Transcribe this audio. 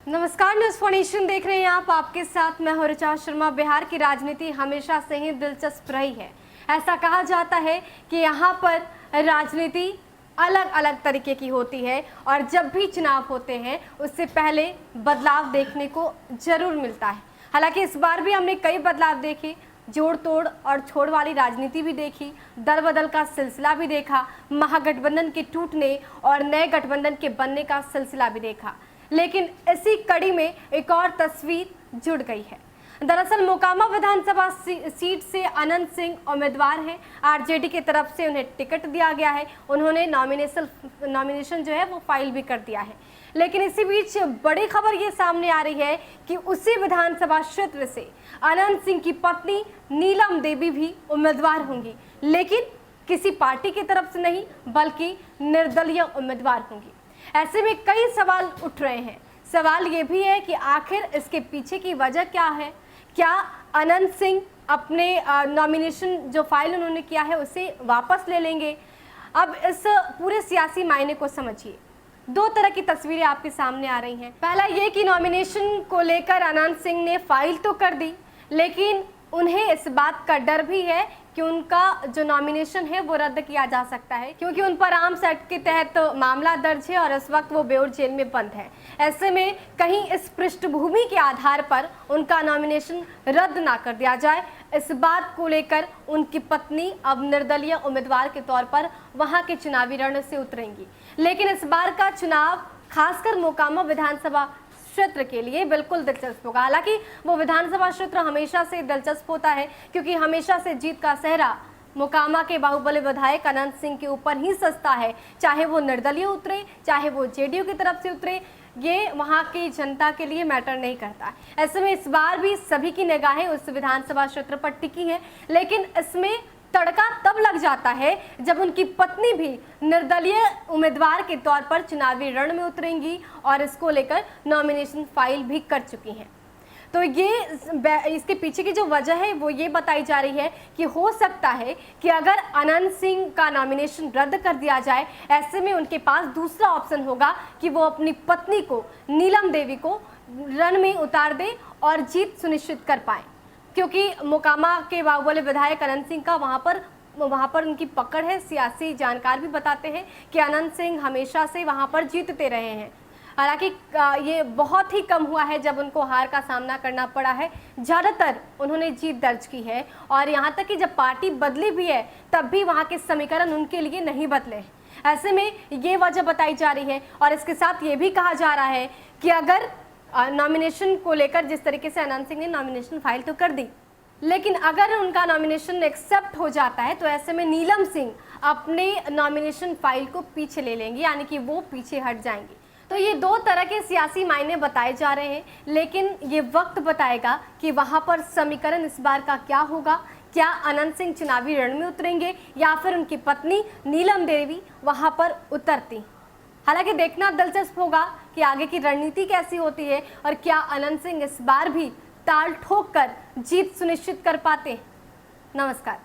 नमस्कार, news for nation देख रहे हैं आप। आपके साथ मैं हूं ऋचा शर्मा। बिहार की राजनीति हमेशा से ही दिलचस्प रही है। ऐसा कहा जाता है कि यहाँ पर राजनीति अलग अलग तरीके की होती है और जब भी चुनाव होते हैं उससे पहले बदलाव देखने को जरूर मिलता है। हालांकि इस बार भी हमने कई बदलाव देखे, जोड़ तोड़ और छोड़ वाली राजनीति भी देखी, दल बदल का सिलसिला भी देखा, महागठबंधन के टूटने और नए गठबंधन के बनने का सिलसिला भी देखा। लेकिन इसी कड़ी में एक और तस्वीर जुड़ गई है। दरअसल मोकामा विधानसभा सीट से अनंत सिंह उम्मीदवार हैं। आरजेडी की तरफ से उन्हें टिकट दिया गया है। उन्होंने नॉमिनेशन जो है वो फाइल भी कर दिया है। लेकिन इसी बीच बड़ी खबर ये सामने आ रही है कि उसी विधानसभा क्षेत्र से अनंत सिंह की पत्नी नीलम देवी भी उम्मीदवार होंगी, लेकिन किसी पार्टी की तरफ से नहीं बल्कि निर्दलीय उम्मीदवार होंगी। ऐसे में कई सवाल उठ रहे हैं। सवाल ये भी है कि आखिर इसके पीछे की वजह क्या है। क्या अनंत सिंह अपने नॉमिनेशन जो फाइल उन्होंने किया है उसे वापस ले लेंगे? अब इस पूरे सियासी मायने को समझिए। दो तरह की तस्वीरें आपके सामने आ रही हैं। पहला ये कि नॉमिनेशन को लेकर अनंत सिंह ने फाइल तो कर दी, लेकिन उन्हें इस बात का डर भी है कि उनका जो नॉमिनेशन है वो रद्द किया जा सकता है, क्योंकि उन पर आर्म्स एक्ट के तहत मामला दर्ज है और इस वक्त वो बेऊर जेल में बंद है। ऐसे में कहीं इस पृष्ठभूमि के आधार पर उनका नॉमिनेशन रद्द ना कर दिया जाए, इस बात को लेकर उनकी पत्नी अब निर्दलीय उम्मीदवार के तौर पर वहां के चुनावी रण से उतरेंगी। लेकिन इस बार का चुनाव खासकर मोकामा विधानसभा क्षेत्र के लिए बिल्कुल दिलचस्प होगा। हालांकि वो विधानसभा क्षेत्र हमेशा से दिलचस्प होता है, क्योंकि हमेशा से जीत का सेहरा मोकामा के बाहुबली विधायक अनंत सिंह के ऊपर ही सजता है। चाहे वो निर्दलीय उतरे, चाहे वो जेडीयू की तरफ से उतरे, ये वहाँ की जनता के लिए मैटर नहीं करता। ऐसे में इस बार भी सभी की निगाहें उस विधानसभा क्षेत्र पर टिकी हैं, लेकिन इसमें तड़का तब लग जाता है जब उनकी पत्नी भी निर्दलीय उम्मीदवार के तौर पर चुनावी रण में उतरेंगी और इसको लेकर नॉमिनेशन फाइल भी कर चुकी हैं। तो ये इसके पीछे की जो वजह है वो ये बताई जा रही है कि हो सकता है कि अगर अनंत सिंह का नॉमिनेशन रद्द कर दिया जाए, ऐसे में उनके पास दूसरा ऑप्शन होगा कि वो अपनी पत्नी को नीलम देवी को रण में उतार दे और जीत सुनिश्चित कर पाए, क्योंकि मोकामा के बाहुबली विधायक अनंत सिंह का वहाँ पर उनकी पकड़ है। सियासी जानकार भी बताते हैं कि अनंत सिंह हमेशा से वहाँ पर जीतते रहे हैं। हालांकि ये बहुत ही कम हुआ है जब उनको हार का सामना करना पड़ा है। ज़्यादातर उन्होंने जीत दर्ज की है और यहाँ तक कि जब पार्टी बदली भी है तब भी वहाँ के समीकरण उनके लिए नहीं बदले। ऐसे में ये वजह बताई जा रही है और इसके साथ ये भी कहा जा रहा है कि अगर नॉमिनेशन को लेकर जिस तरीके से अनंत सिंह ने नॉमिनेशन फाइल तो कर दी, लेकिन अगर उनका नॉमिनेशन एक्सेप्ट हो जाता है तो ऐसे में नीलम सिंह अपने नॉमिनेशन फाइल को पीछे ले लेंगी, यानी कि वो पीछे हट जाएंगी। तो ये दो तरह के सियासी मायने बताए जा रहे हैं, लेकिन ये वक्त बताएगा कि वहाँ पर समीकरण इस बार का क्या होगा। क्या अनंत सिंह चुनावी रण में उतरेंगे या फिर उनकी पत्नी नीलम देवी वहाँ पर उतरती? हालांकि देखना दिलचस्प होगा कि आगे की रणनीति कैसी होती है और क्या अनंत सिंह इस बार भी ताल ठोक कर जीत सुनिश्चित कर पाते हैं। नमस्कार।